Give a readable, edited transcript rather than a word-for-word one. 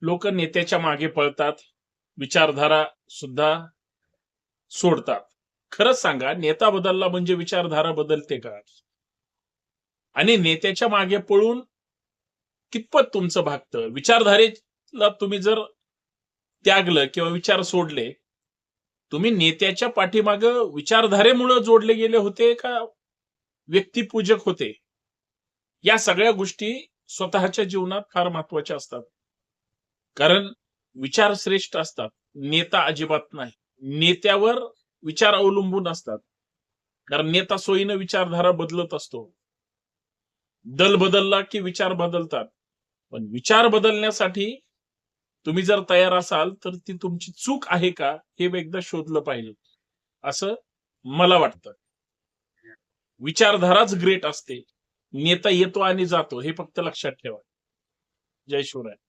लोक नेत्याच्या मागे पळतात, विचारधारा सुद्धा सोडतात. खरंच सांगा, नेता बदलला म्हणजे विचारधारा बदलते का? आणि नेत्याच्या मागे पळून कितपत तुमचं भागतं? विचारधारेला तुम्ही जर त्यागलं किंवा विचार सोडले, तुम्ही नेत्याच्या पाठीमागं विचारधारेमुळे जोडले गेले होते का व्यक्तिपूजक होते? या सगळ्या गोष्टी स्वतःच्या जीवनात फार महत्त्वाच्या असतात. कारण विचार श्रेष्ठ असतात, नेता अजिबात नाही. नेत्यावर विचार अवलंबून असतात. कारण नेता सोयीनं विचारधारा बदलत असतो. दल बदलला की विचार बदलतात. पण विचार बदलण्यासाठी तुम्ही जर तयार असाल, तर ती तुमची चूक आहे का, हे एकदा शोधलं पाहिजे, असं मला वाटतं. विचारधाराच ग्रेट असते. नेता येतो आणि जातो हे फक्त लक्षात ठेवा. जय शिवराय.